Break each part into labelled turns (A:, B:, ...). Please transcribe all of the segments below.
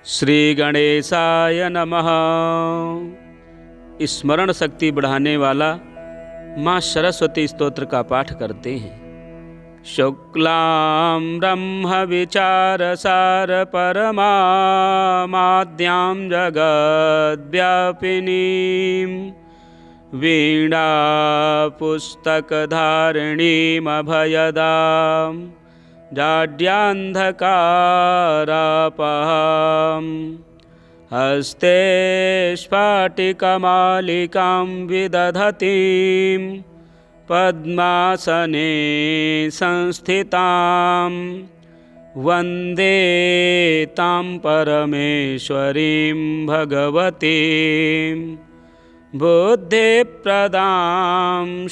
A: श्री गणेशाय नमः। स्मरण शक्ति बढ़ाने वाला माँ सरस्वती स्तोत्र का पाठ करते हैं। शुक्लां ब्रह्म विचारसार परमाद्यां जगद्व्यापिनीं वीणा पुस्तकधारिणीमभयदां जाड्यान्धकारापहां हस्ते स्फाटिकमालिकां विदधतीं पद्मासने संस्थितां वन्दे तां परमेश्वरीं भगवतीं बुद्धिप्रदां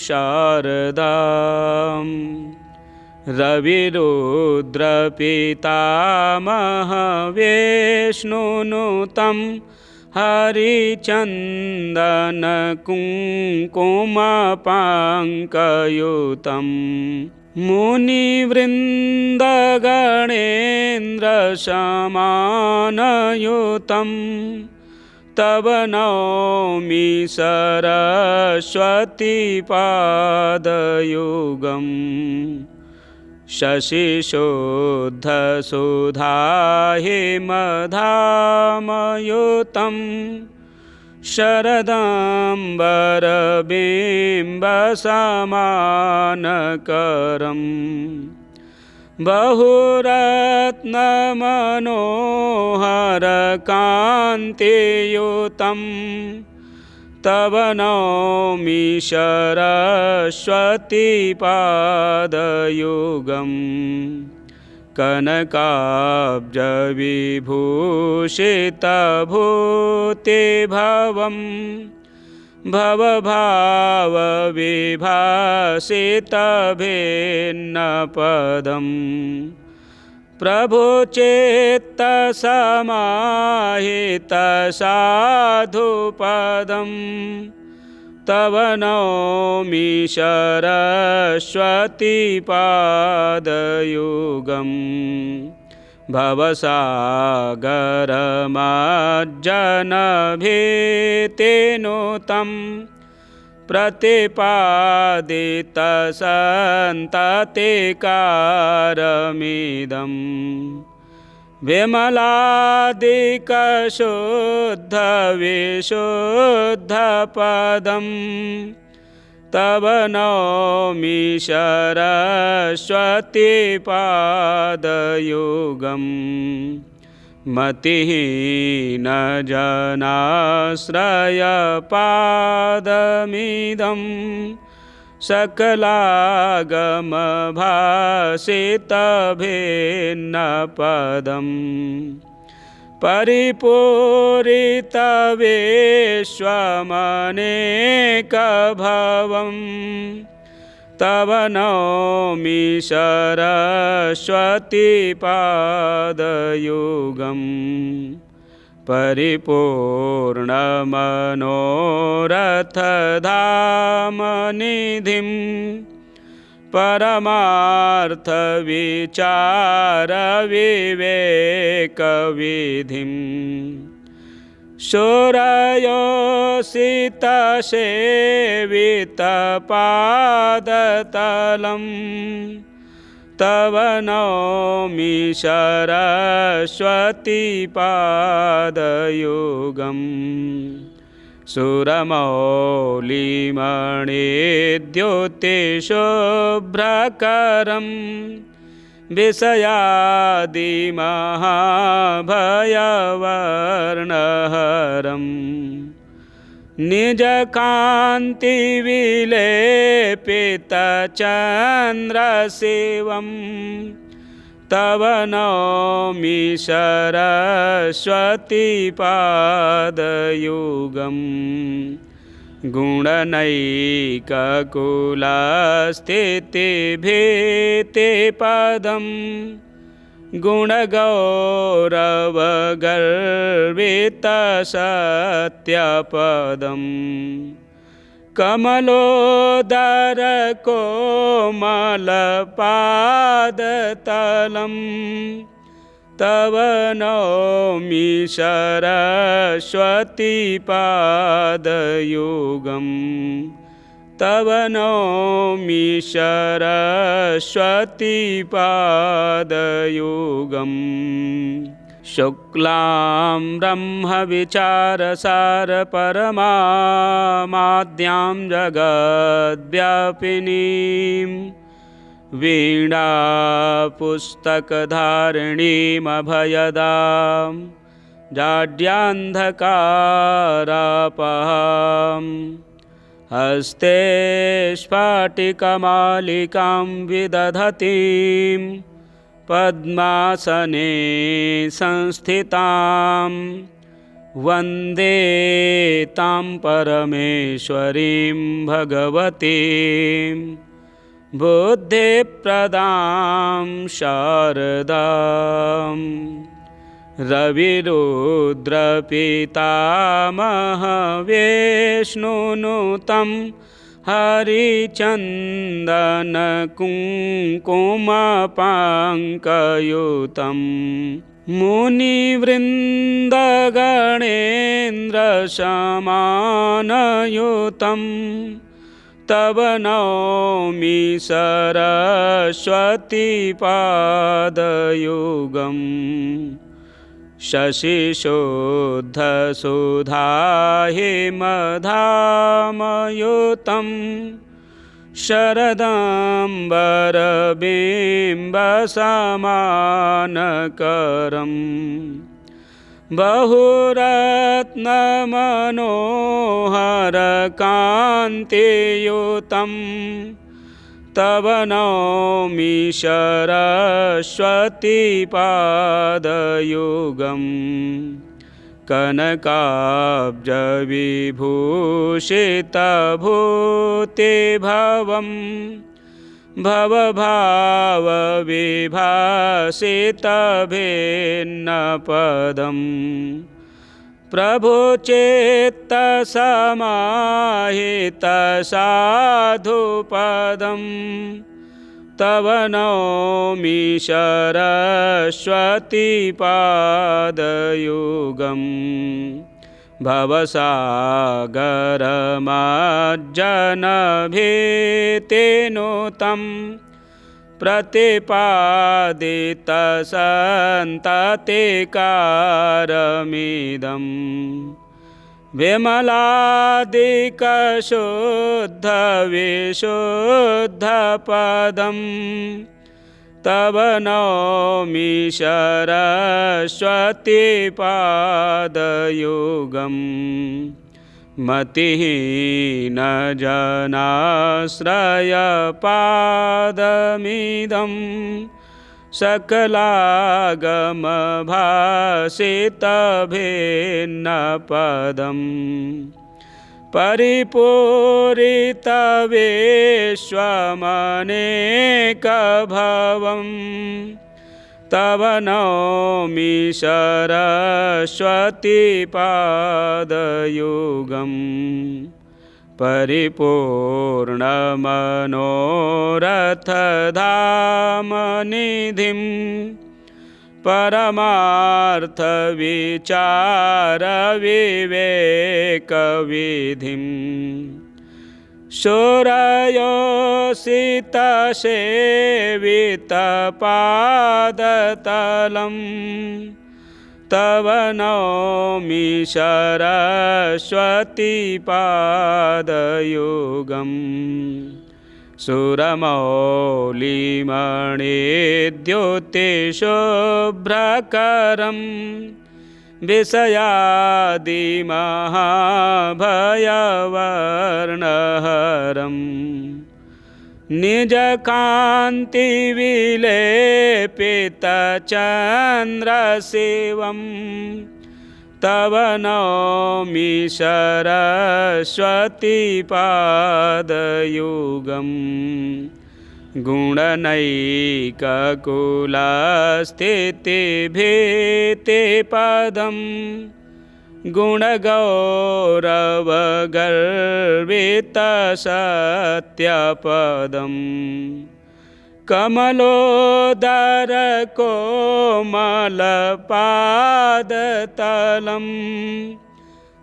A: शारदाम्। रविरुद्रपितामहविष्णुनुतं हरिचन्दनकुङ्कुमपाङ्कयुतं मुनिवृन्दगणेन्द्रसमानयुतं तव नौमि सरस्वतीपादयुगम्। शशिशुद्धसुधाहिमधामयुतं शरदाम्बरबिम्बसमानकरम् बहुरत्नमनोहरकान्तियुतं तव नौमि सरस्वतीपादयुगम्। कनकाब्जविभूषितभूतिभवं भवभावविभासितभिन्नपदम् प्रभुचित्तसमाहितसाधुपदं तव नौमि सरस्वतीपादयुगम्। भवसागरमार्जनभीतिनुतं प्रतिपादितसन्ततिकारमिदं विमलादिकशुद्धविशुद्धपदं तव नौमि सरस्वतीपादयुगम्। मतिहीनजनाश्रयपादमिदं सकलागमभासितभिन्नपदम् परिपूरितविश्वमनेकभवं तव नौमि सरस्वतीपादयुगम्। परिपूर्णमनोरथधामनिधिं परमार्थविचारविवेकविधिं शोरयोषितसेवितपादतलं तव नौमि सरस्वतीपादयुगम्। सुरमौलिमणिद्युतिशुभ्रकरं विषयादिमहाभयवर्णहरं निजकान्तिविलेपितचन्द्रशिवं तव नौमि सरस्वतीपादयुगम्। गुणनैककुलस्थितिभीतिपदं गुणगौरवगर्वितसत्यपदं कमलोदरकोमलपादतलं तव नौमि सरस्वती पादयुगं तव नौमि सरस्वती पादयुगम् शुक्लां ब्रह्मविचारसारपरमाद्यां जगद्व्यापिनीं वीणापुस्तकधारिणीमभयदां जाड्यान्धकारापहां हस्ते स्फाटिकमालिकां विदधतीं पद्मासने संस्थितां वन्दे तां परमेश्वरीं भगवतीं बुद्धिप्रदां शारदाम् रविरुद्रपितामहविष्णुनुतं हरिचन्दनकुङ्कुमपाङ्कयुतं मुनिवृन्दगणेन्द्रसमानयुतं तव नौमि सरस्वती पादयुगम् शशिशुद्धसुधाहिमधामयुतं शरदाम्बरबिम्बसमानकरं बहुरत्नमनोहरकान्तियुतं तव नौमि सरस्वती पादयुगम् कनकाब्जविभूषितभूतिभवं भवभावविभासितभिन्नपदम् प्रभुचित्तसमाहितसाधुपदं तव नौमि सरस्वती पादयुगम् भवसागरमार्जनभीतिनुतं प्रतिपादितसन्ततिकारमिदं विमलादिकशुद्धविशुद्धपदं तव नौमि सरस्वती पादयुगम् मतिहीनजनाश्रयपादमिदं सकलागमभासितभिन्नपदम् परिपूरितविश्वमनेकभवं तव नौमि सरस्वती पादयुगम् परिपूर्णमनोरथधामनिधिं परमार्थविचारविवेकविधिं शूरयोषितसेवितपादतलं तव नौमि सरस्वती पादयुगम् सुरमौलिमणिद्युतिशुभ्रकरं विषयादिमहाभयवर्णहरं निजकान्तिविलेपितचन्द्रशिवं तव नौमि सरस्वती पादयुगम् गुणनैककुलस्थितिभीतिपदं गुणगौरवगर्वितसत्यपदं कमलोदरकोमलपादतलं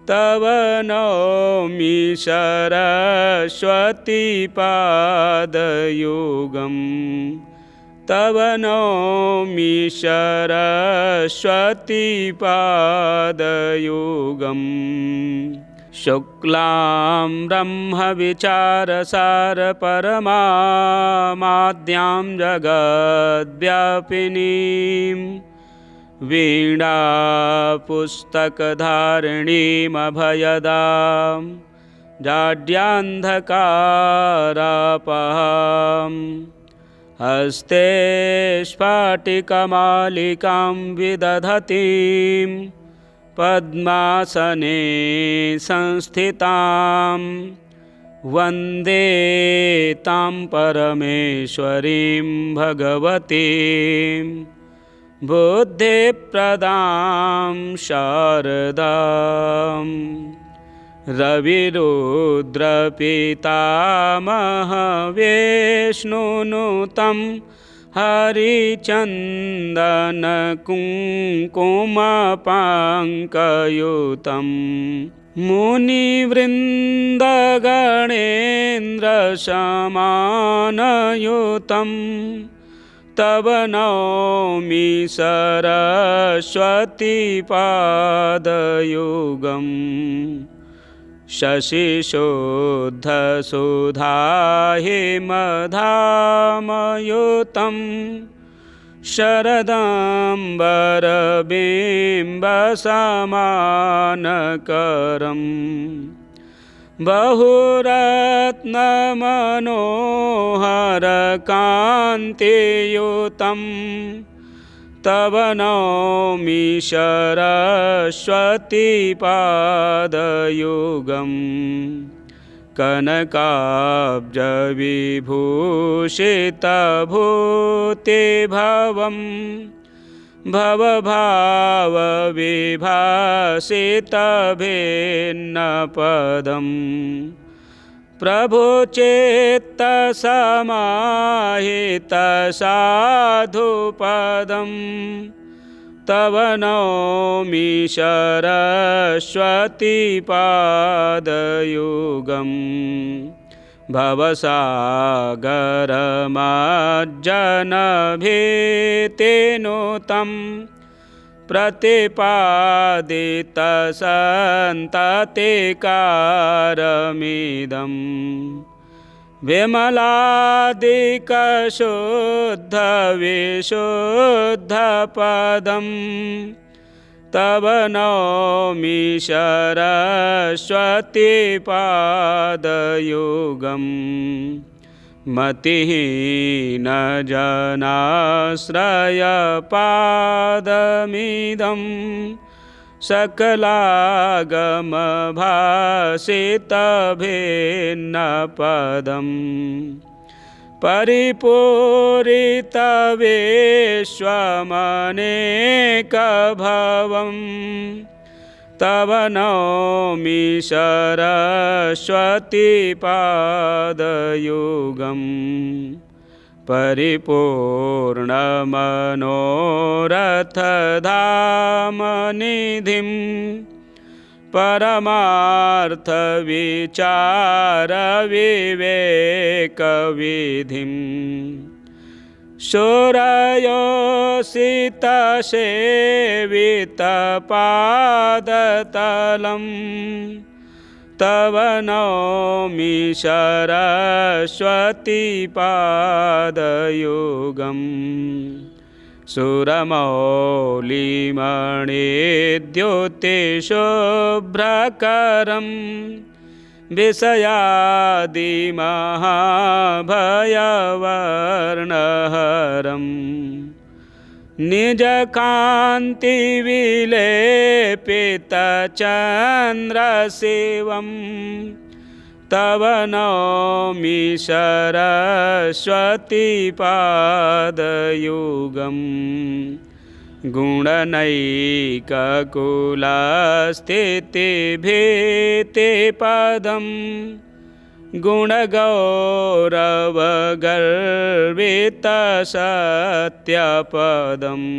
A: तव नौमि सरस्वतीपादयुगम् तव नौमि सरस्वतीपादयुगम् शुक्लां ब्रह्मविचारसारपरमाद्यां जगद्व्यापिनीं वीणापुस्तकधारिणीमभयदां जाड्यान्धकारापहां हस्ते स्फाटिकमालिकां विदधतीं पद्मासने संस्थितां वन्दे तां परमेश्वरीं भगवतीं बुद्धिप्रदां शारदाम् रविरुद्रपितामहविष्णुनुतं हरिचन्दनकुङ्कुमपाङ्कयुतं मुनिवृन्दगणेन्द्रसमानयुतं तव नौमि सरस्वतीपादयुगम् शशिशुद्धसुधाहिमधामयुतं शरदाम्बरबिम्बसमानकरं बहुरत्नमनोहरकान्तियुतं तव नौमि सरस्वतीपादयुगम् कनकाब्जविभूषितभूतिभवं भवभावविभासितभिन्नपदं प्रभुचित्तसमाहितसाधुपदं तव नौमि सरस्वतीपादयुगम् भवसागरमार्जनभीतिनुतं प्रतिपादितसन्ततिकारमिदं विमलादिकशुद्धविशुद्धपदं तव नौमि सरस्वतीपादयुगम् मतिहीनजनाश्रयपादमिदं सकलागमभासितभिन्नपदं परिपूरितविश्वमनेकभवं तव नौमि सरस्वतीपादयुगम् परिपूर्णमनोरथधामनिधिं परमार्थविचारविवेकविधिं शूरयोषितसेवितपादतलं तव नौमि सरस्वतीपादयुगम् सुरमौलिमणिद्युतिशुभ्रकरं विषयादिमहाभयवर्णहरम् निजकान्तिविलेपितचन्द्रशिवं तव नौमि सरस्वतीपादयुगम् गुणनैककुलस्थितिभीतिपदं गुणगौरवगर्वितसत्यपदम्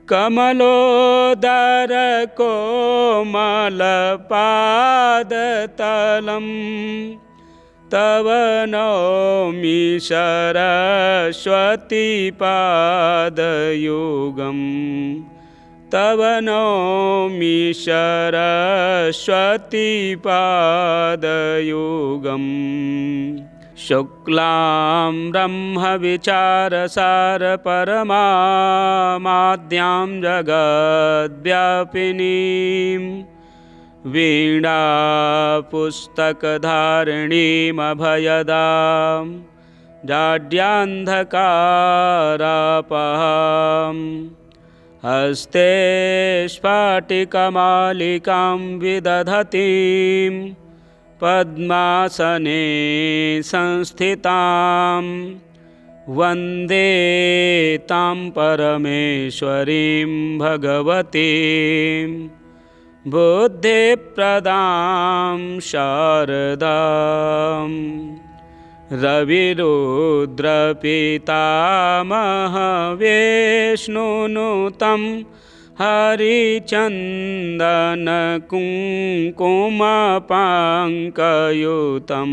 A: कमलोदरकोमलपादतलम् तव नौमि सरस्वतीपादयुगम् तव नौमि सरस्वतीपादयुगम् शुक्लां ब्रह्मविचारसारपरमाद्यां जगद्व्यापिनीं वीणापुस्तकधारिणीमभयदां जाड्यान्धकारापहाम् हस्ते स्फाटिकमालिकां विदधतीं पद्मासने संस्थितां वन्दे तां परमेश्वरीं भगवतीं बुद्धिप्रदां शारदाम् रविरुद्रपितामहविष्णुनुतं हरिचन्दनकुङ्कुमपाङ्कयुतं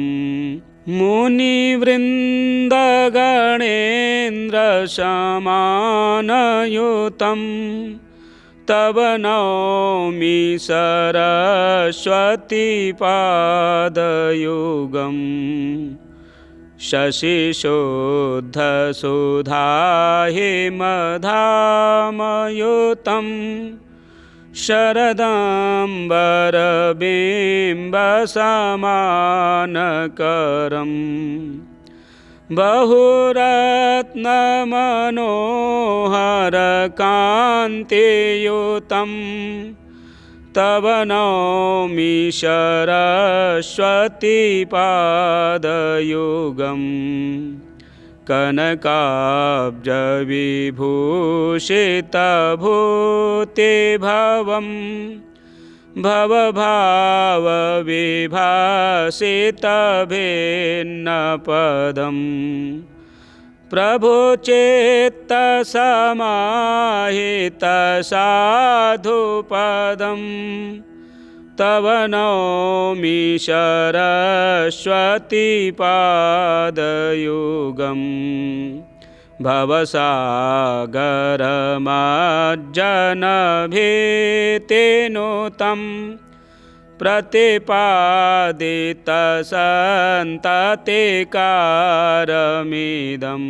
A: मुनिवृन्दगणेन्द्रसमानयुतं तव नौमि सरस्वतीपादयुगम् शशिशुद्धसुधाहिमधामयुतं शरदाम्बरबिम्बसमानकरम् बहुरत्नमनोहरकान्तियुतं तव नौमि सरस्वतीपादयुगम् कनकाब्जविभूषितभूतिभवं भवभावविभासितभिन्नपदम् प्रभुचित्तसमाहितसाधुपदं तव नौमि सरस्वतीपादयुगम् भवसागरमज्जनभीतिनुतं प्रतिपादितसन्ततिकारमिदम्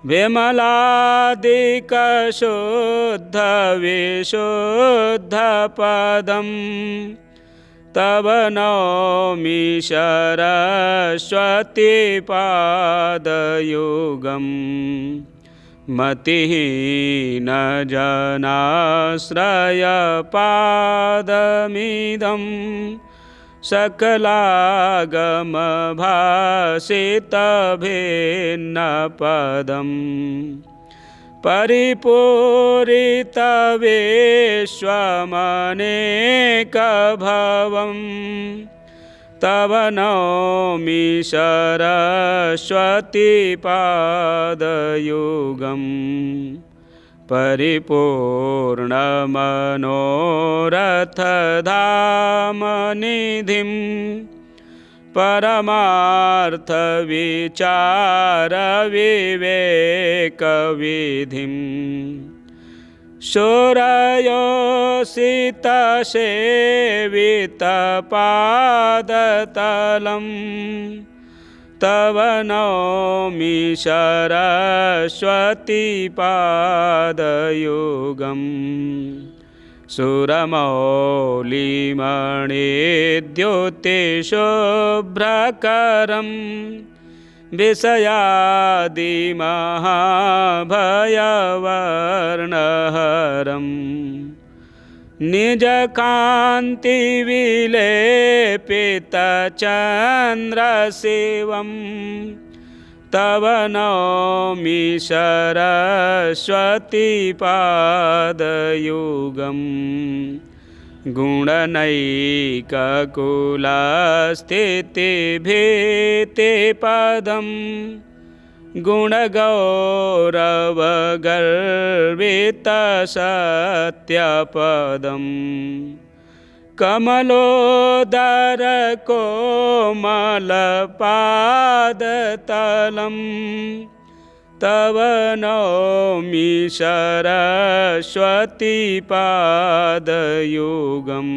A: विमलादिकशुद्धविशुद्धपदं तव नौमि सरस्वतीपादयुगम् मतिहीनजनाश्रयपादमिदं सकलागमभासितभिन्नपदम् परिपूरितविश्वमनेकभवं तव नौमि सरस्वतीपादयुगम् परिपूर्णमनोरथधामनिधिं परमार्थविचारविवेकविधिं शूरयोषितसेवितपादतलं तव नौमि सरस्वतीपादयुगम् सुरमौलिमणिद्युतिशुभ्रकरं विषयादिमहाभयवर्णहरम् निजकान्तिविलेपितचन्द्रशिवं तव नौमि सरस्वतीपादयुगम् गुणनैककुलस्थितिभीते पदम् गुणगौरवगर्वितसत्यपदम् कमलोदरकोमलपादतलम् तव नौमि सरस्वतीपादयुगम्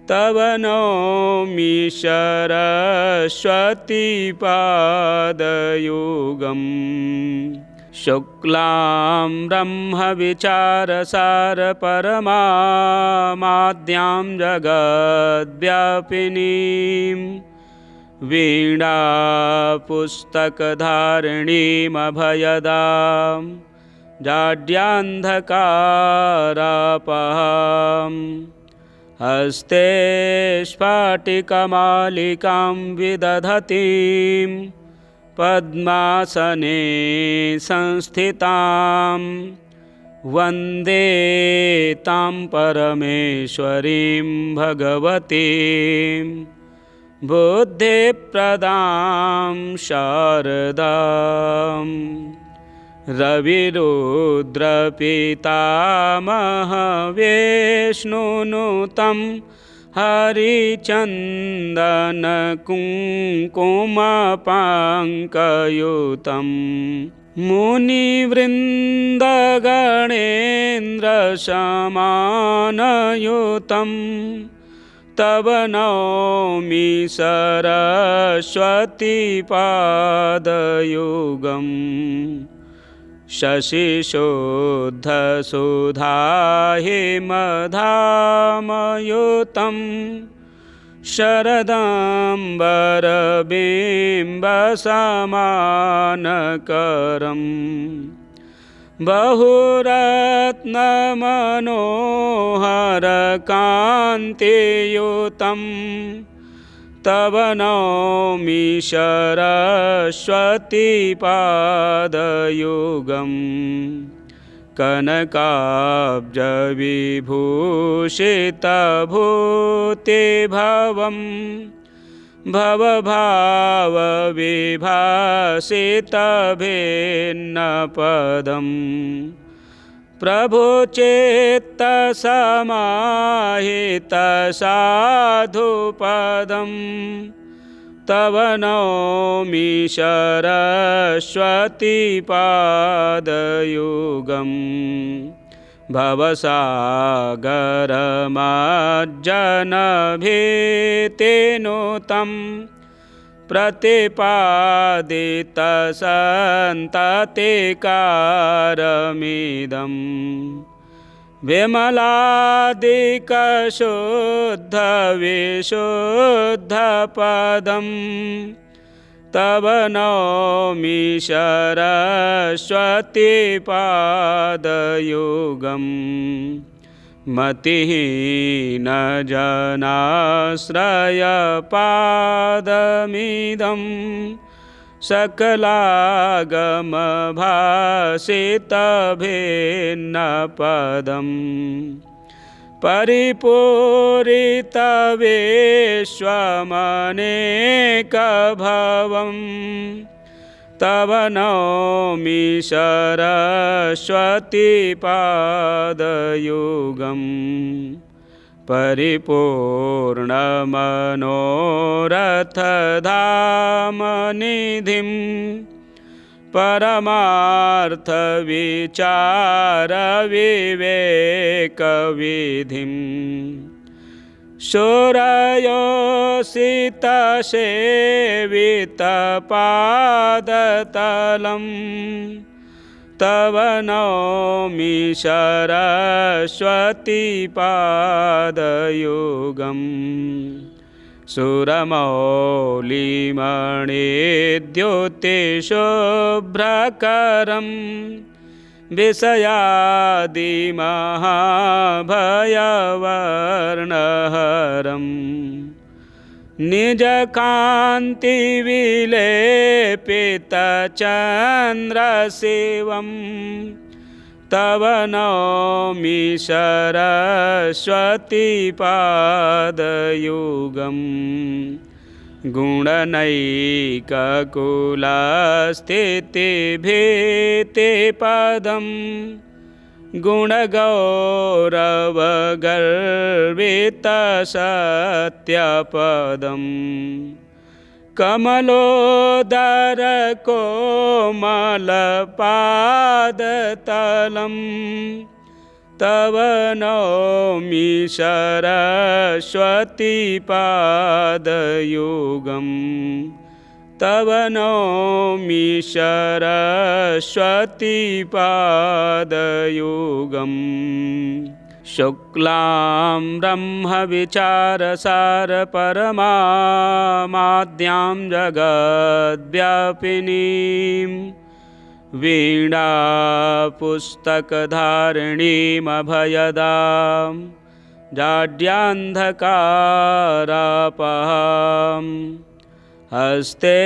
A: तव नौमि सरस्वतीपादयुगम् शुक्लां ब्रह्मविचारसारपरमाद्यां जगद्व्यापिनीं वीणापुस्तकधारिणीमभयदां जाड्यान्धकारापहाम् हस्ते स्फाटिकमालिकां विदधतीं पद्मासने संस्थितां वन्दे तां परमेश्वरीं भगवतीं बुद्धिप्रदां शारदाम् रविरुद्रपितामहविष्णुनुतं हरिचन्दनकुङ्कुमपाङ्कयुतं मुनिवृन्दगणेन्द्रसमानयुतं तव नौमि सरस्वतीपादयुगम् शशिशुद्धसुधाहिमधामयुतं शरदाम्बरबिम्बसमानकरम् बहुरत्नमनोहरकान्तियुतं तव नौमि सरस्वतीपादयुगम् कनकाब्जविभूषितभूतिभवम् भवभावविभासितभिन्नपदम् प्रभुचित्तसमाहितसाधुपदम् तव नौमि सरस्वतीपादयुगम् भवसागरमार्जनभीतिनुतं प्रतिपादितसन्ततिकारमिदम् विमलादिकशुद्धविशुद्धपदं तव नौमि सरस्वतीपादयुगम् मतिहीनजनाश्रयपादमिदं सकलागमभासितभिन्नपदम् परिपूरितविश्वमनेकभवम् तव नौमि सरस्वतीपादयुगम् परिपूर्णमनोरथधामनिधिं परमार्थविचारविवेकविधिं शूरयोषितसेवितपादतलं तव नौमि सरस्वतीपादयुगम् सुरमौलिमणिद्युतिशुभ्रकरं विषयादिमहाभयवर्णहरम् निजकान्तिविलेपितचन्द्रशिवं तव नौमि सरस्वतीपादयुगम् गुणनैककुलस्थितिभीति पदम् गुणगौरवगर्वितसत्यपदम् कमलोदरकोमलपादतलम् तव नौमि सरस्वतीपादयुगम् तव नौमि सरस्वतीपादयुगम् शुक्लां ब्रह्मविचारसारपरमाद्यां जगद्व्यापिनीं वीणापुस्तकधारिणीमभयदां जाड्यान्धकारापहाम् हस्ते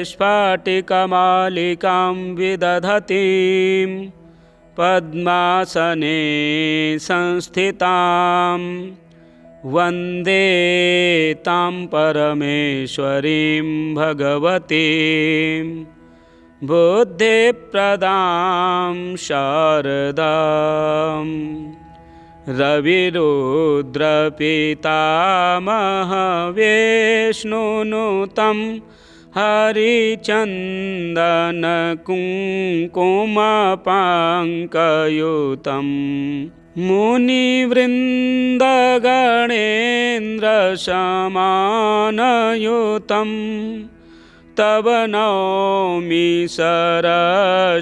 A: स्फाटिकमालिकां विदधतीं पद्मासने संस्थितां वन्दे तां परमेश्वरीं भगवतीं बुद्धिप्रदां शारदाम् रविरुद्रपितामहविष्णुनुतं हरिचन्दनकुङ्कुमपाङ्कयुतं मुनिवृन्दगणेन्द्रसमानयुतं तव नौमि सरस्वतीपादयुगम्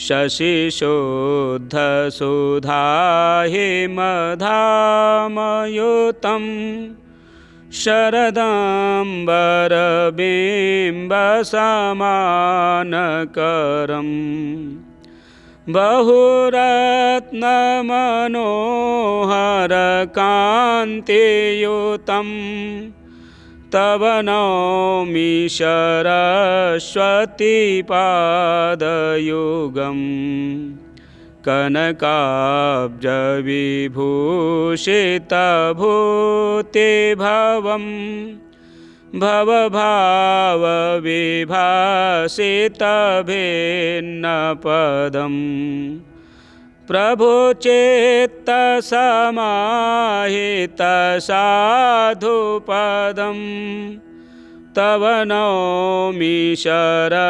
A: शशिशुद्धसुधाहिमधामयुतं शरदाम्बरबिम्बसमानकरम् बहुरत्नमनोहरकान्तियुतं तव नौमि सरस्वतीपादयुगम् कनकाब्जविभूषितभूतिभवं भवभावविभासितभिन्नपदम् प्रभुचित्तसमाहितसाधुपदम् तव नौमि सरस्वतीपादयुगम्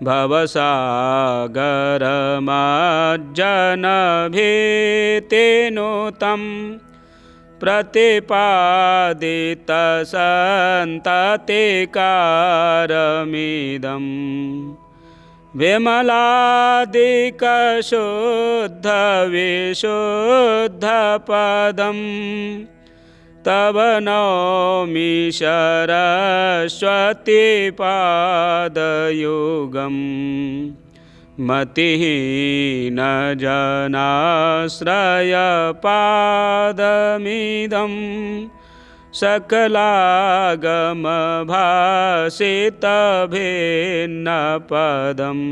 A: भवसागरमार्जनभीतिनुतं प्रतिपादितसन्ततिकारमिदम् विमलादिकशुद्धविशुद्धपदं तव नौमि सरस्वतीपादयुगम् मतिहीनजनाश्रयपादमिदं सकलागमभासितभिन्नपदम्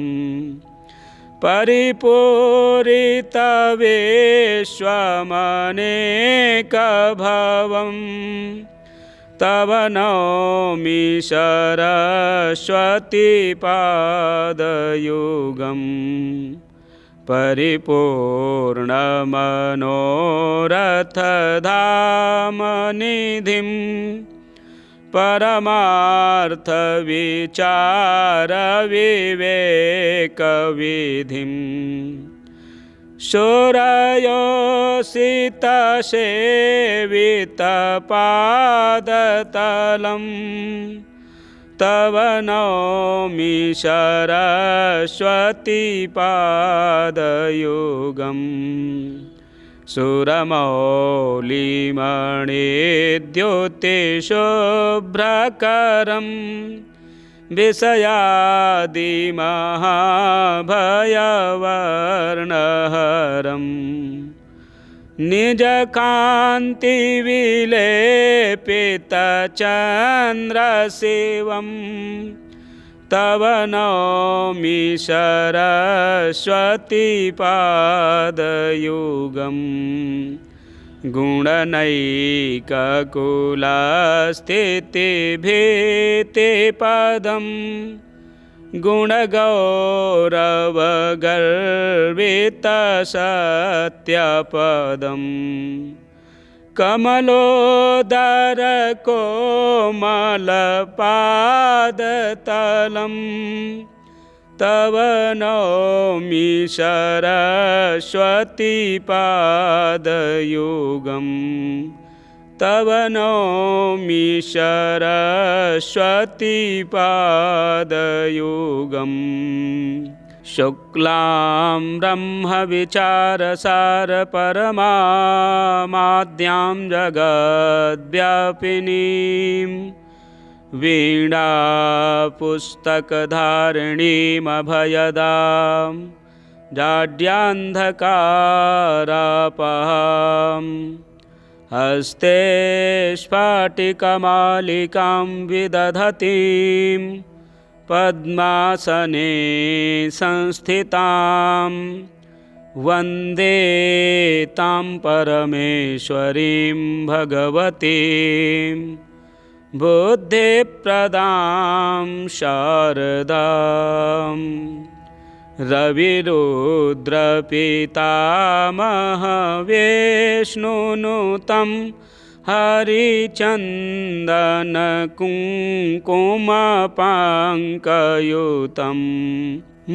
A: परिपूरितविश्वमनेकभवं तव नौमि सरस्वतीपादयुगम् परिपूर्णमनोरथधामनिधिं परमार्थविचारविवेकविधिं शोरयोषितसेवितपादतलं तव नौमि सरस्वतीपादयुगम् सुरमौलिमणिद्युतिशुभ्रकरं विषयादिमहाभयवर्णहरम् निजकान्तिविलेपितचन्द्रशिवं तव नौमि सरस्वतीपादयुगम् गुणनैककुलस्थितिभीतिपदं गुणगौरवगर्वितसत्यपदम् कमलोदरकोमलपादतलं तव नौमि सरस्वतीपादयुगम् तव नौमि सरस्वतीपादयुगम् शुक्लां ब्रह्मविचारसारपरमाद्यां जगद्व्यापिनीं वीणापुस्तकधारिणीमभयदां जाड्यान्धकारापहां हस्ते स्फाटिकमालिकां विदधतीं पद्मासने संस्थितां वन्दे तां परमेश्वरीं भगवतीं बुद्धिप्रदां शारदाम् रविरुद्रपितामहविष्णुनुतं हरिचन्दनकुङ्कुमपाङ्कयुतं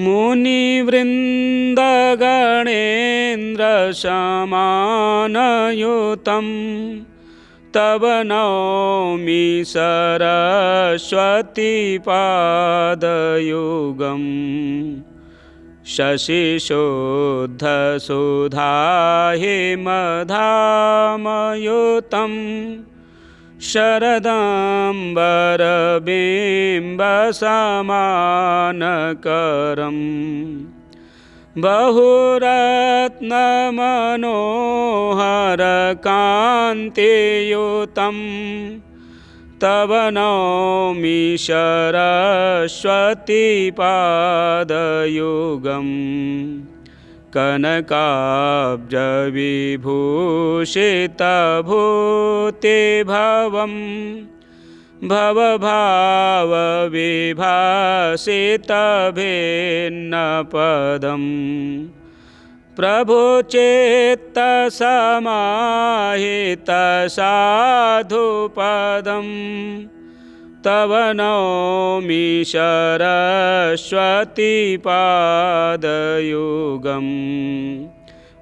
A: मुनिवृन्दगणेन्द्रसमानयुतं तव नौमि सरस्वतीपादयुगम् शशिशुद्धसुधाहिमधामयुतं शरदाम्बरबिम्बसमानकरं बहुरत्नमनोहरकान्तियुतं तव नौमि सरस्वतीपादयुगम् कनकाब्जविभूषितभूतिभवं भवभावविभासितभिन्नपदम् प्रभुचित्तसमाहितसाधुपदं तव नौमि सरस्वतीपादयुगम्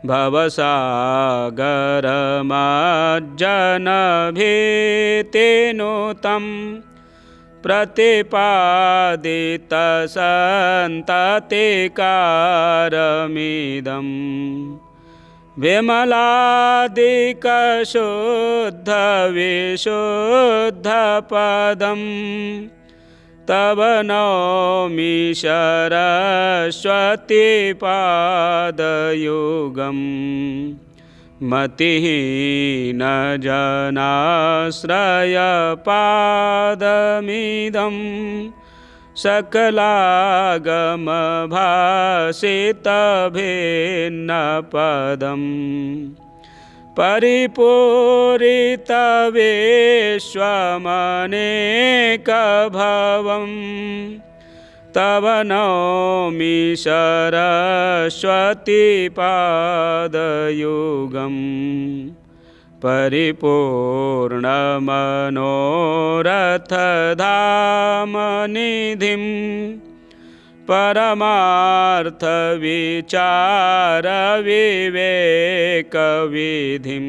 A: भवसागरमार्जनभीतिनुतं प्रतिपादितसन्ततिकारमिदं विमलादिकशुद्धविशुद्धपदं तव नौमि सरस्वतीपादयुगम् मतिहीनजनाश्रयपादमिदं सकलागमभासितभिन्नपदम् परिपूरितविश्वमनेकभवं तव नौमि सरस्वतीपादयुगम् परिपूर्णमनोरथधामनिधिं परमार्थविचारविवेकविधिं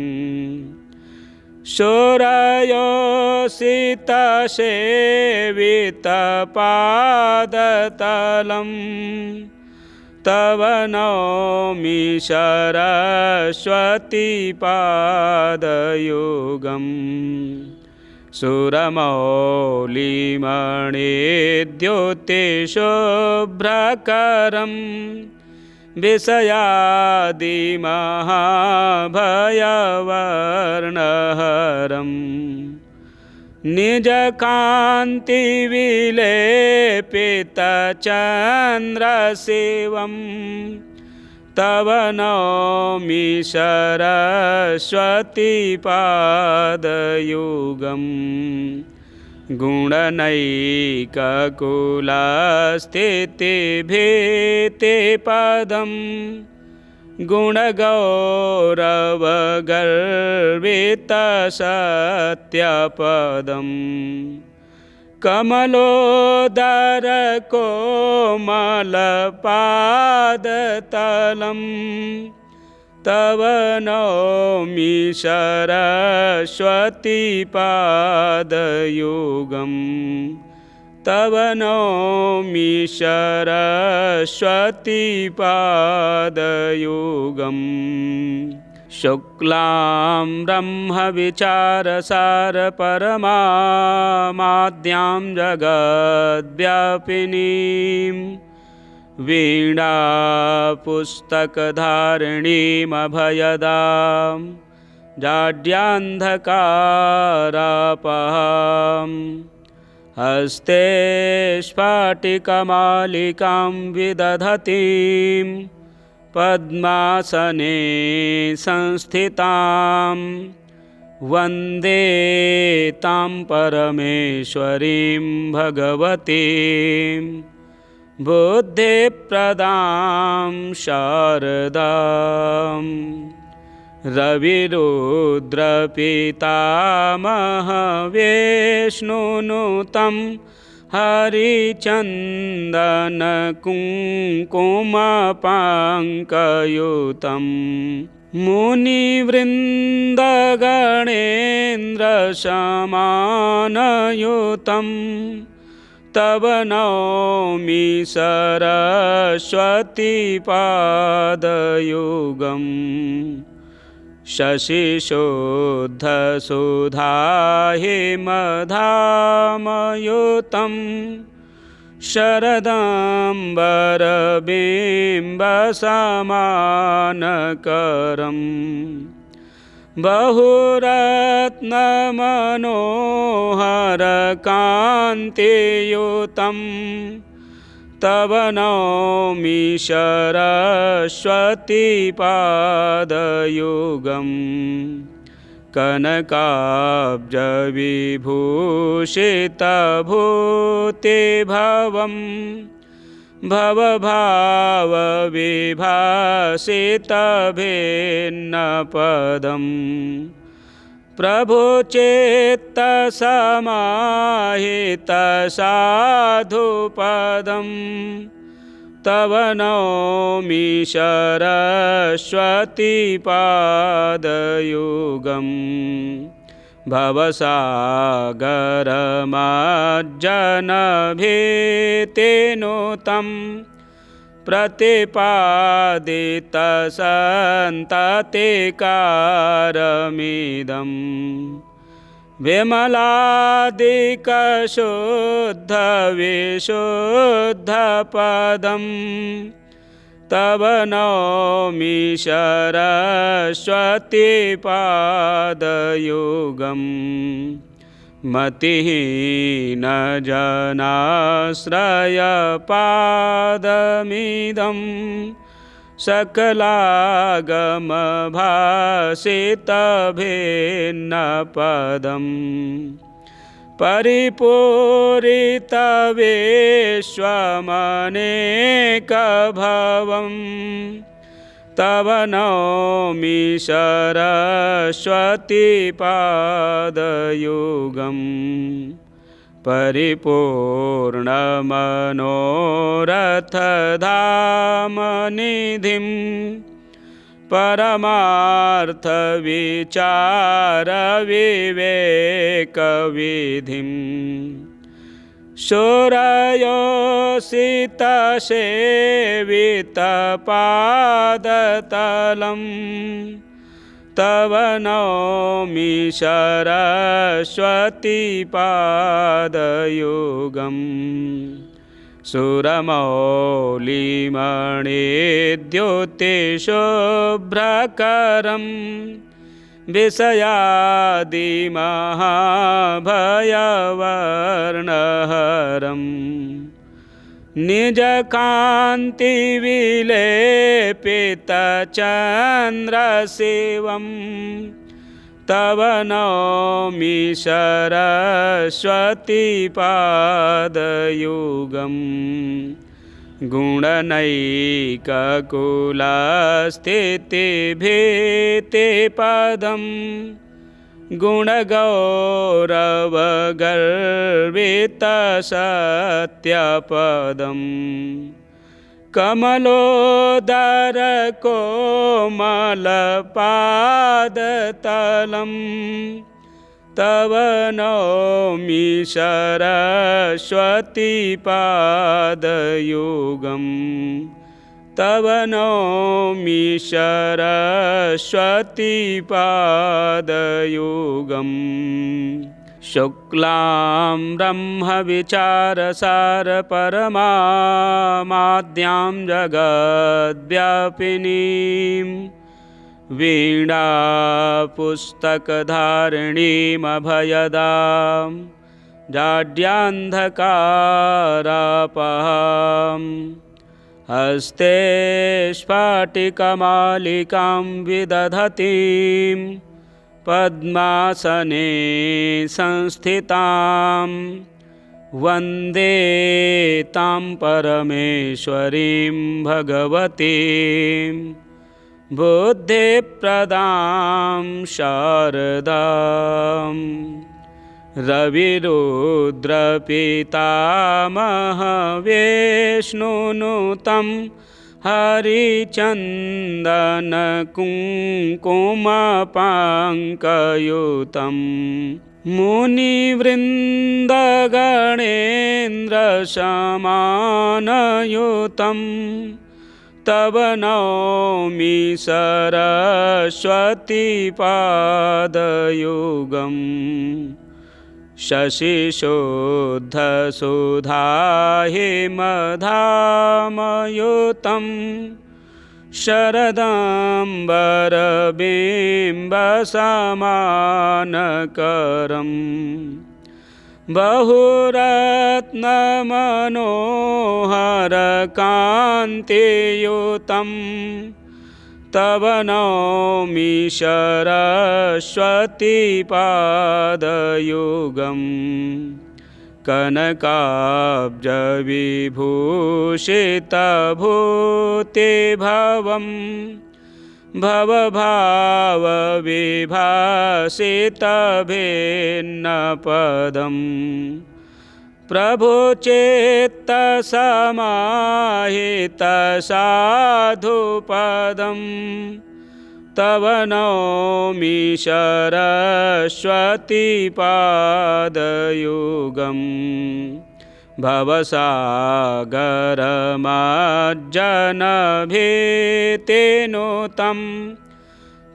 A: शूरयोषितसेवितपादतलं तव नौमि सरस्वतीपादयुगम् सुरमौलिमणिद्युतिशुभ्रकरं विषयादिमहाभयवर्णहरम् निजकान्तिविलेपितचन्द्रशिवम् तव नौमि सरस्वतीपादयुगम् गुणनैककुलस्थितिभीतिपदम् गुणगौरवगर्वितसत्यपदम् कमलोदरकोमलपादतलम् तव नौमि सरस्वतीपादयुगम् तव नौमि सरस्वतीपादयुगम् शुक्लां ब्रह्मविचारसारपरमाद्यां जगद्व्यापिनीं वीणापुस्तकधारिणीमभयदां जाड्यान्धकारापहां हस्ते स्फाटिकमालिकां विदधतीं पद्मासने संस्थितां वन्दे तां परमेश्वरीं भगवतीं बुद्धिप्रदां शारदाम् रविरुद्रपितामहविष्णुनुतं हरिचन्दनकुङ्कुमपाङ्कयुतं मुनिवृन्दगणेन्द्रसमानयुतं तव नौमि सरस्वतीपादयुगम् शशिशुद्धसुधाहिमधामयुतं शरदाम्बरबिम्बसमानकरम् बहुरत्नमनोहरकान्तियुतं तव नौमि सरस्वतीपादयुगम् कनकाब्जविभूषितभूतिभवम् भवभावविभासितभिन्नपदम् प्रभुचित्तसमाहितसाधुपदम् तव नौमि सरस्वतीपादयुगम् भवसागरमार्जनभीतिनुतं प्रतिपादितसन्ततिकारमिदम् विमलादिकशुद्धविशुद्धपदम् तव नौमि सरस्वतीपादयुगम् मतिहीनजनाश्रयपादमिदं सकलागमभासितभिन्नपदम् परिपूरितविश्वमनेकभवम् तव नौमि सरस्वतीपादयुगम् परिपूर्णमनोरथधामनिधिं परमार्थविचारविवेकविधिं शोरयोषितसेवितपादतलं तव नौमि सरस्वतीपादयुगम् सुरमौलिमणिद्युतिशुभ्रकरं विषयादिमहाभयवर्णहरम् निजकान्तिविलेपितचन्द्रशिवं तव नौमि सरस्वतीपादयुगम् गुणनैककुलस्थितिभीतिपदं गुणगौरवगर्वितसत्यपदम् कमलोदरकोमलपादतलं तव नौमि सरस्वतीपादयुगम् तव नौमि सरस्वतीपादयुगम् शुक्लां ब्रह्मविचारसारपरमाद्यां जगद्व्यापिनीं वीणापुस्तकधारिणीमभयदां जाड्यान्धकारापहां हस्ते स्फाटिकमालिकां विदधतीं पद्मासने संस्थितां वन्दे तां परमेश्वरीं भगवतीं बुद्धिप्रदां शारदाम् रविरुद्रपितामहविष्णुनुतं हरिचन्दनकुङ्कुमपाङ्कयुतं मुनिवृन्दगणेन्द्रसमानयुतं तव नौमि सरस्वतीपादयुगम् शशिशुद्धसुधाहिमधामयुतं शरदाम्बरबिम्बसमानकरं बहुरत्नमनोहरकान्तियुतं तव नौमि सरस्वतीपादयुगम् कनकाब्जविभूषितभूतिभवं भवभावविभासितभिन्नपदम् प्रभुचित्तसमाहितसाधुपदं तव नौमि सरस्वतीपादयुगम् भवसागरमार्जनभीतिनुतं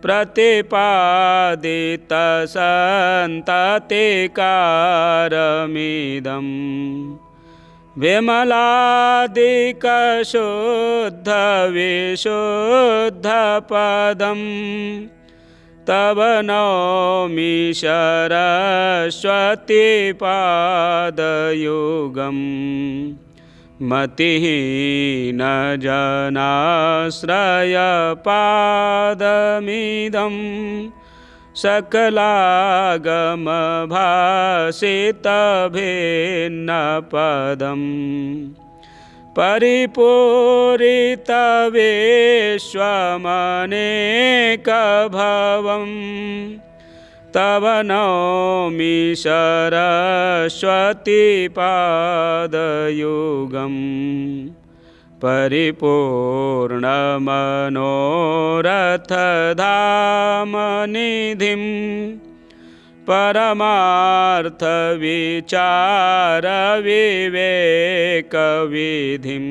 A: प्रतिपादितसन्ततिकारमिदं विमलादिकशुद्धविशुद्धपदं तव नौमि सरस्वतीपादयुगम् मतिहीनजनाश्रयपादमिदं सकलागमभासितभिन्नपदम् परिपूरितविश्वमनेकभवं तव नौमि सरस्वतीपादयुगम् परिपूर्णमनोरथधामनिधिं परमार्थविचारविवेकविधिं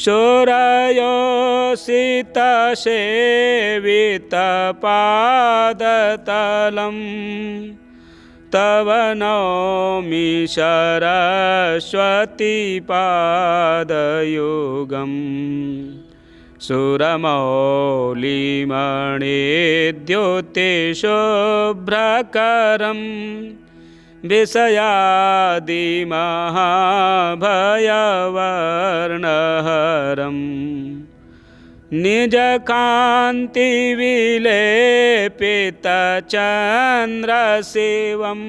A: शूरयोषितसेवितपादतलं तव नौमि सरस्वतीपादयुगम् सुरमौलिमणिद्योतिशुभ्रकरम् विषयादिमहाभयवर्णहरम् निजकान्तिविलेपितचन्द्रशिवम्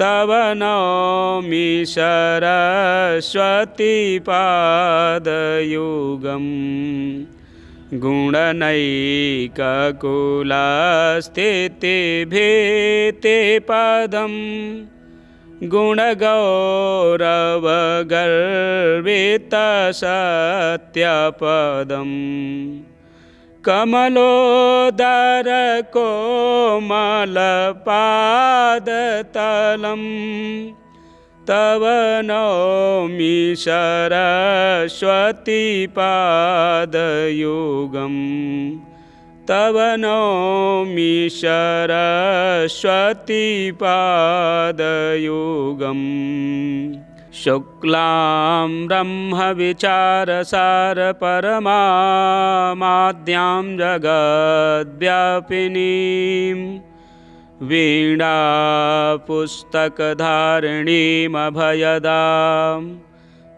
A: तव नौमि सरस्वतीपादयुगम् गुणनैककुलस्थितिभीतिपदम् गुणगौरवगर्वितसत्यपदम् कमलोदरकोमलपादतलम् तव नौमि सरस्वतीपादयुगम् तव नौमि सरस्वतीपादयुगम् शुक्लां ब्रह्मविचारसारपरमाद्यां जगद्व्यापिनीं वीणापुस्तकधारिणीमभयदां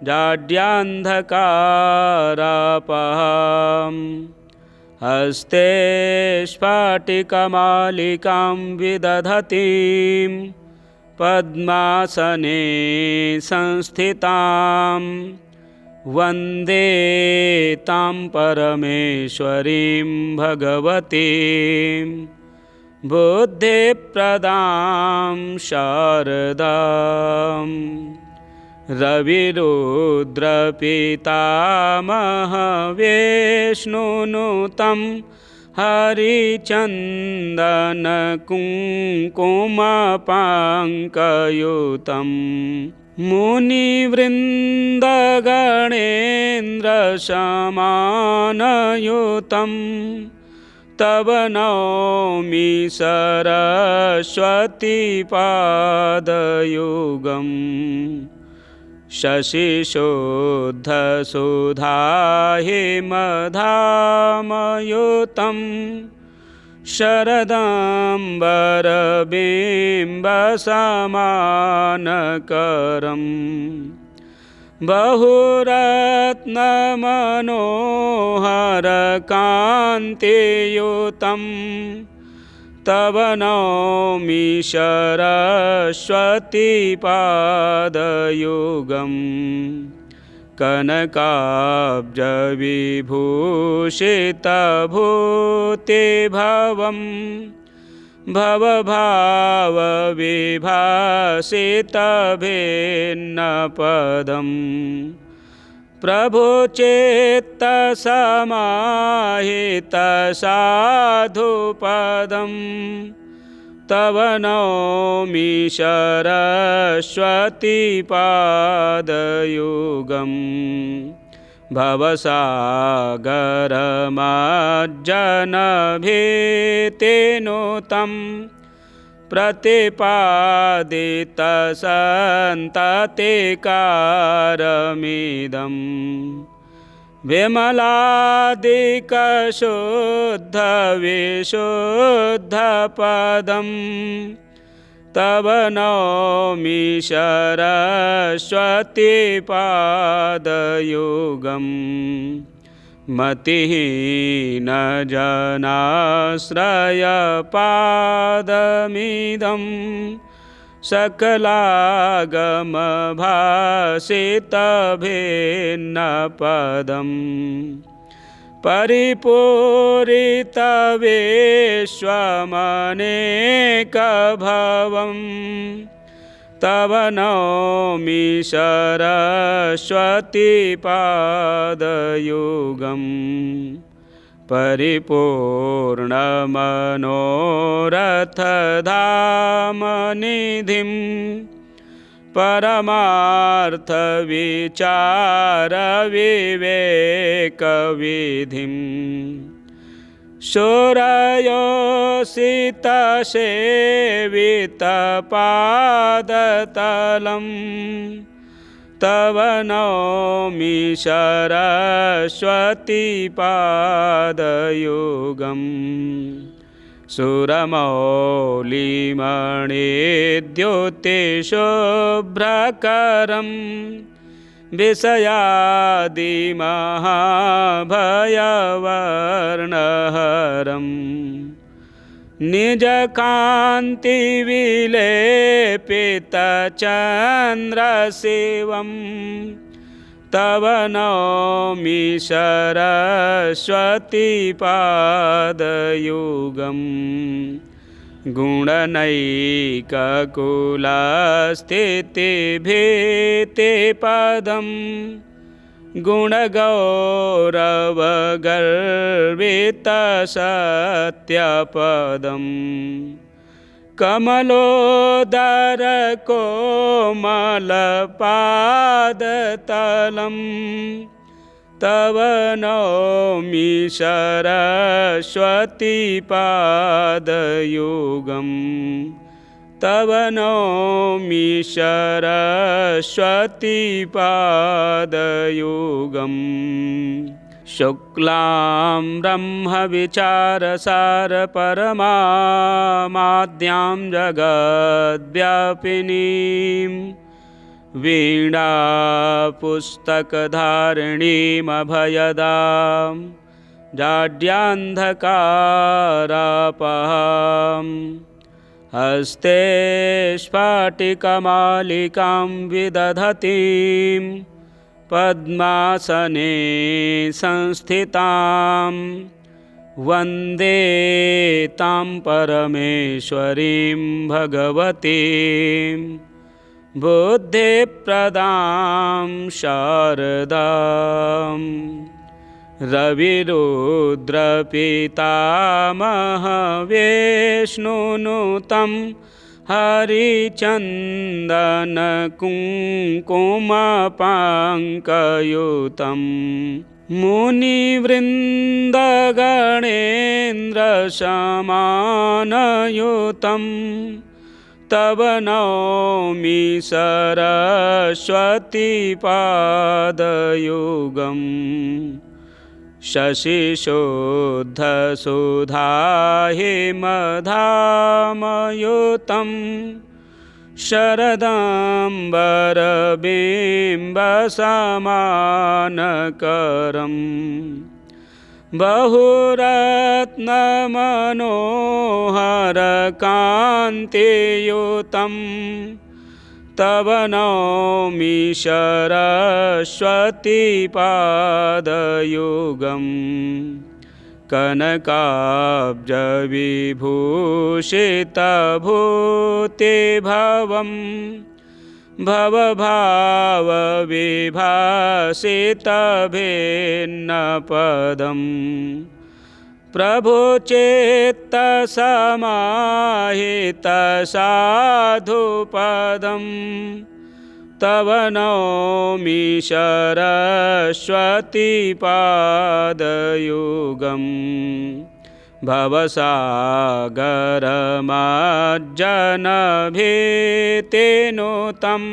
A: जाड्यान्धकारापहाम् हस्ते स्फाटिकमालिकां विदधतीं पद्मासने संस्थितां वन्दे तां परमेश्वरीं भगवतीं बुद्धिप्रदां शारदाम् रविरुद्रपितामहविष्णुनुतं हरिचन्दनकुङ्कुमपाङ्कयुतं मुनिवृन्दगणेन्द्रसमानयुतं तव नौमि सरस्वतीपादयुगम् शशिशुद्धसुधाहिमधामयुतं शरदाम्बरबिम्बसमानकरम् बहुरत्नमनोहरकान्तियुतं तव नौमि सरस्वतीपादयुगम् कनकाब्जविभूषितभूतिभवम् भवभावविभासितभिन्नपदम् प्रभुचित्तसमाहितसाधुपदं तव नौमि सरस्वतीपादयुगम् भवसागरमज्जनभीतिनुतं प्रतिपादितसन्ततिकारमिदम् विमलादिकशुद्धविशुद्धपदं तव नौमि सरस्वतीपादयुगम् मतिहीनजनाश्रयपादमिदं सकलागमभासितभिन्नपदम् परिपूरितविश्वमनेकभवम् तव नौमि सरस्वतीपादयुगम् परिपूर्णमनोरथधामनिधिं परमार्थविचारविवेकविधिं शूरयोषितसेवितपादतलं तव नौमि सरस्वतीपादयुगम् सुरमौलिमणिद्योतिशुभ्रकरं विषयादिमहाभयवर्णहरम् निजकान्तिविलेपितचन्द्रशिवं तव नौमि सरस्वतीपादयुगम् गुणनैककुलस्थितिभीतिपदं गुणगौरवगर्वितसत्यपदम् कमलोदरकोमलपादतलं तव नौमि सरस्वतीपादयुगम् तव नौमि सरस्वतीपादयुगम् शुक्लां ब्रह्मविचारसारपरमाद्यां जगद्व्यापिनीं वीणापुस्तकधारिणीमभयदां जाड्यान्धकारापहाम् हस्ते स्फाटिकमालिकां विदधतीं पद्मासने संस्थितां वन्दे तां परमेश्वरीं भगवतीं बुद्धिप्रदां शारदाम् रविरुद्रपितामहविष्णुनुतं हरिचन्दनकुङ्कुमपाङ्कयुतं मुनिवृन्दगणेन्द्रसमानयुतं तव नौमि सरस्वतीपादयुगम् शशिशुद्धसुधाहिमधामयुतं शरदाम्बरबिम्बसमानकरम् बहुरत्नमनोहरकान्तियुतं तव नौमि सरस्वतीपादयुगम् कनकाब्जविभूषितभूतिभवं भवभावविभासितभिन्नपदम् प्रभुचित्तसमाहितसाधुपदं तव नौमि सरस्वतीपादयुगम् भवसागरमार्जनभीतिनुतं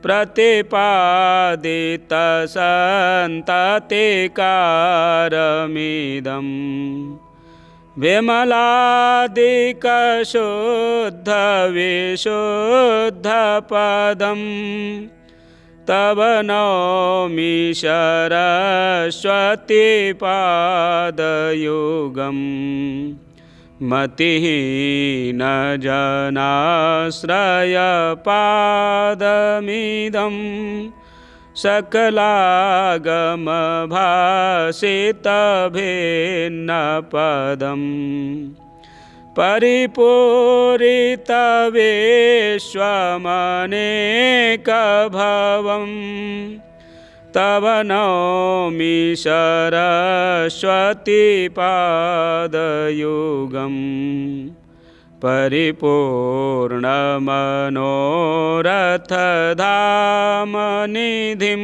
A: प्रतिपादितसन्ततिकारमिदम् विमलादिकशुद्धविशुद्धपदं तव नौमि सरस्वतीपादयुगम् मतिहीनजनाश्रयपादमिदं सकलागमभासितभिन्नपदम् परिपूरितविश्वमनेकभवं तव नौमि सरस्वतीपादयुगम् परिपूर्णमनोरथधामनिधिं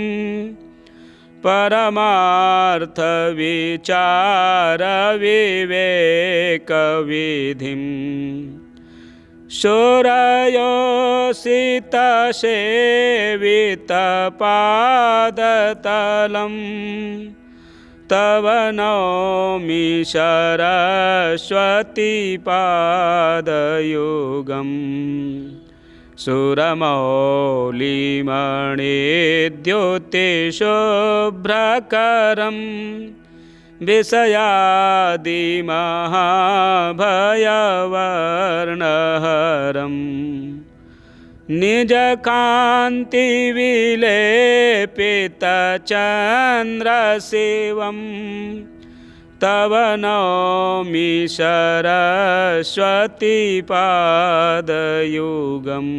A: परमार्थ विचार विवेक विधिं शूरयोषित सेवित पादतलं तव नौमि सरस्वती पादयुगम् सुरमौलिमणिद्युतिशुभ्रकरं विषयादिमहाभयवर्णहरम् निजकान्तिविलेपितचन्द्रशिवं तव नौमि सरस्वती पादयुगम्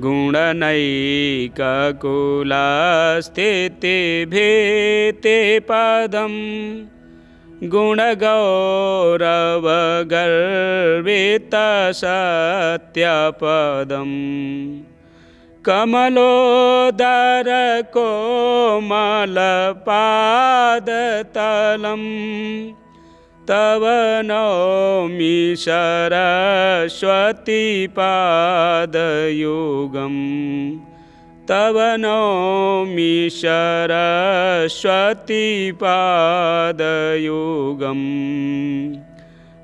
A: गुणनैककुलस्थितिभीतिपदं गुणगौरवगर्वितसत्यपदम् कमलोदरकोमलपादतलं तव नौमि सरस्वती पादयुगम् तव नौमि सरस्वती पादयुगम्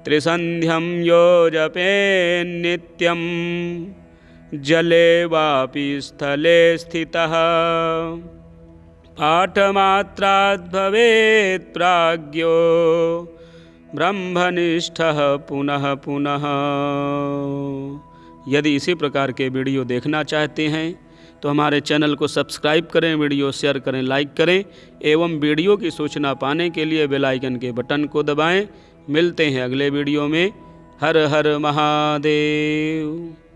A: त्रिसन्ध्यं यो जपेन्नित्यं जले वापि स्थले स्थितः पाठमात्राद् भवेत् प्राज्ञो ब्रह्मनिष्ठः पुनः पुनः। यदि इसी प्रकार के वीडियो देखना चाहते हैं तो हमारे चैनल को सब्सक्राइब करें, वीडियो शेयर करें, लाइक करें एवं वीडियो की सूचना पाने के लिए बेल आइकन के बटन को दबाएं। मिलते हैं अगले वीडियो में। हर हर महादेव।